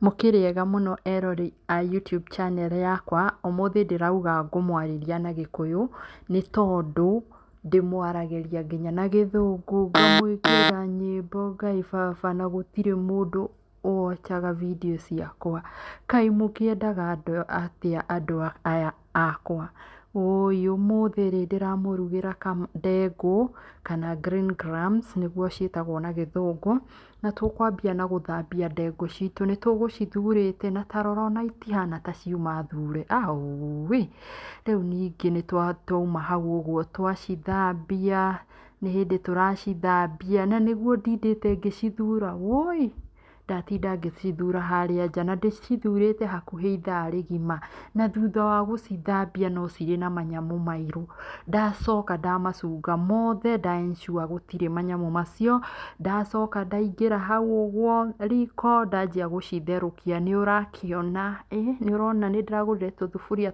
Mũkĩrĩega mũno erori a YouTube channel yakwa, ũmũthĩ ndĩrauga ngũmwarĩria na Gĩkũyũ nĩ tondũ ndĩmwaragĩria nginya na Gĩthũngũ, ngamwĩkĩra nyĩmbo, Ngai baba, na gũtirĩ mũndũ watchaga video ciakwa. Kaĩ mũkĩendaga atĩa andũ aya akwa? Ũyũ ũmũthĩ rĩ ndĩramũrugĩra Ndengu kana green grams nĩguo ciĩtagwo na Gĩthũngũ, na tũkwambia na gũthambia Ndengu citũ. Nĩ tũgũcithurĩte na ta rora ona itihana ta ciuma thure. Rĩu ningĩ nĩ twauma hau ũguo twacithambia, nĩ hĩndĩ tũracithambia, na nĩguo ndindĩte ngĩcithura. Ndatinda ngĩcithura harĩa nja, na ndĩcithurĩte hakuhĩ ithaa rĩgima, na thutha wa gũcithambia no cirĩ na manyamũ mairũ. Ndacoka ndamacunga mothe, nda ensure gũtirĩ manyamũ macio. Ndacoka ndaingĩra hau ũguo riko, ndanjia gũcitherũkia. Nĩ ũrakĩona, nĩ ũrona nĩ ndĩragũrire tũthuburia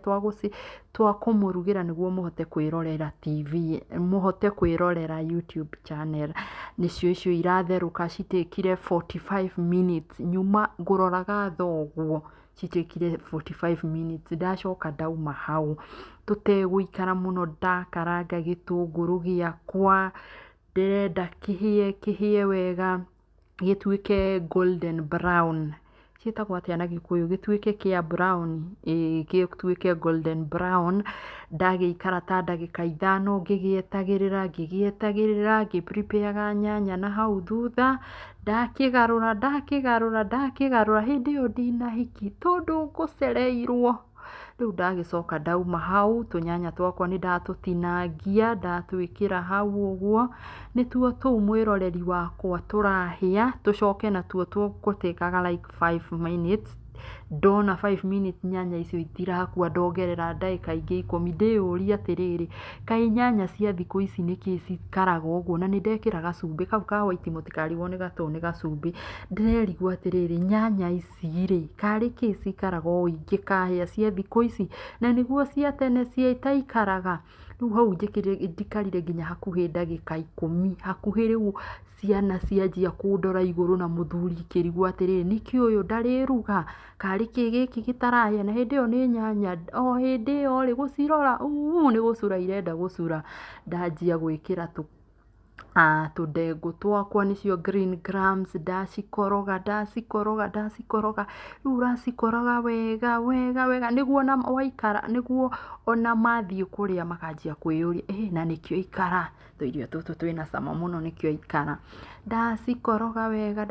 twa kũmũrugĩra nĩguo mũhote kwĩrorera TV, mũhote kwĩrorera YouTube channel. Nĩcio icio iratherũka citakire 45 minutes. Nyuma ngũroraga thoguo citakire 45 minutes. Ndacoka ndauma hau tũtegũikara mũno, ndakaranga gĩtũngũrũ gĩakwa, ndĩrenda kĩhĩe wega gĩtuĩke golden brown. Ciĩtagwo atĩa na Gĩkũyũ? Gĩtuĩke kĩa brown, gĩtuĩke golden brown. Ndagĩikara ta ndagĩka ithano ngĩgĩetagĩrĩra ngĩ prepare nyanya na hau thutha ndakĩgarũra. Hĩndĩ ĩyo ndinahiki tondũ ngũcereirwo. Rĩu ndagĩcoka ndauma hau, tũnyanya twakwa nĩ ndatũtinangia, ndatwĩkĩra hau ũguo. Nĩtuo tũu mwĩroreri wakwa tũrahĩa, tũcoke natuo tũgũtĩkaga like 5 minutes. Ndona 5 minutes nyanya icio itirakua, ndongerera ndagĩka ingĩ 10, ndĩyũria atĩrĩrĩ, kaĩ nyanya cia thikũ ici nĩkĩ cikaraga ũguo? Na nĩndekĩra gacumbĩ, kau ka white mũtikarigwo nĩ gatoo nĩ gacumbĩ. Ndĩrerigwo atĩrĩrĩ, nyanya ici rĩ, karĩ kĩ cikaraga ũũ ingĩkahĩa cia thikũ ici? Na nĩguo cia tene citaikaraga. Rĩu hau ndikarire nginya hakuhĩ ndagĩka 10, hakuhĩ rĩu ciana cianjia kũndora igũrũ na mũthuri ikĩrigwo atĩrĩrĩ, nĩkĩ ũyũ ndarĩruga? Karĩ kĩ gĩkĩ gĩtarahĩa? Na hĩndĩ ĩyo nĩ nyanya, o hĩndĩ ĩyo rĩ gũcirora, nĩ gũcura irenda gũcura. Ndanjia gwĩkĩra tũndengu twakwa nĩcio green grams, ndacikoroga. Rĩu ũracikoroga wega nĩguo ona waikara, nĩguo ona mathiĩ kũrĩa makanjia kwĩyũria, na nĩkĩo ikara, tũirio tũtũ twĩna cama mũno nĩkĩo ikara. Ndacikoroga wega,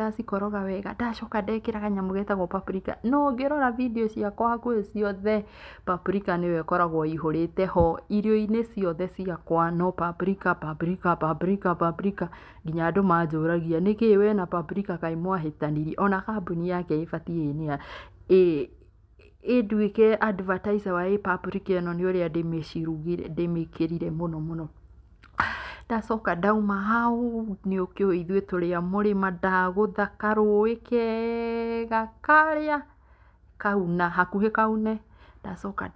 ndacoka ndekĩra kanyamũ getagwo paprika. No ngĩrora video ciakwa hakuhĩ ciothe paprika nĩyo ĩkoragwo ĩihũrĩte ho irio-inĩ ciothe ciakwa, no paprika. Nginya andũ manjũragia, nĩkĩĩ we na paprika kaĩ mwahĩtanirie? Ona kambuni yake ĩbatiĩ ĩnduĩke advertiser wa paprika ĩno, nĩ ũrĩa ndĩmĩkĩrire mũno. Ndacoka ndauma hau, nĩ ũkĩũĩ ithuĩ tũrĩ a mũrĩma, ndagũtha karũĩ kega karĩa kauna, hakuhĩ kaune. Ndacoka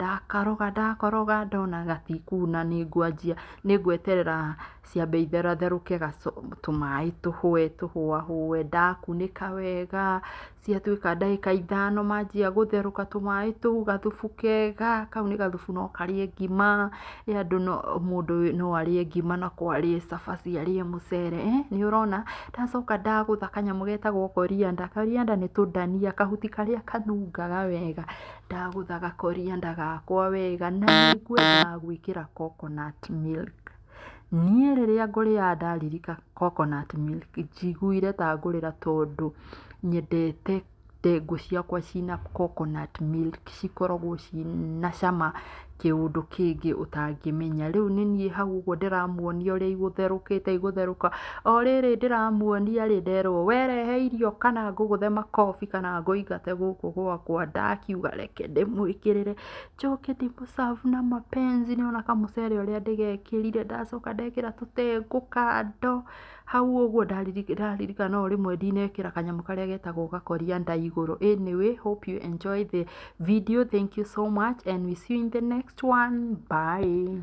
ndakoroga, ndona gatikuna, nĩngweterera ciambe itherũke tũmaĩ tũhũahũe. Ndakunĩka wega, ciatuĩka ndagĩka ithano manjia gũtherũka tũmaĩ tũu, gathubu kega, kau nĩ gathubu no karĩe ngima, mũndũ no arĩe ngima nako, arĩe cabaci, arĩe mũcere, nĩ ũrona. Ndacoka ndagũtha kanyamũ getagwo coriander nĩ tũndania, kahuti karĩa kanungaga wega. Ndagũtha gakoriander gakwa wega, na nĩngwendaga gwĩkĩra coconut milk. Niĩ rĩrĩa ngũrĩaga ndaririka coconut milk, njiguire ta ngũrĩra tondũ nyendete Ndengu ciakwa ciĩna coconut milk, cikoragwo ciĩna cama kĩũndũ kĩngĩ ũtangĩmenya. Rĩu nĩ niĩ hau ũguo ndĩramuonia ũrĩa igũtherũka. O rĩrĩ ndĩramuonia rĩ, nderwo we rehe irio kana ngũgũthe makobi kana ngũingate gũkũ gwakwa. Ndakiuga reke ndĩmwĩkĩrĩre, njoke ndĩmũ-serve na mapenzi. Nĩona kamũcere ũrĩa ndĩgekĩrire, ndacoka ndekĩra tũtengu kando. Hau ũguo ndaririkana no rĩmwe ndinekĩra kanyamũ karĩa getagwo gakoriander igũrũ. Anyway, hope you enjoy the video. Thank you so much and we see you in the next one. Bye.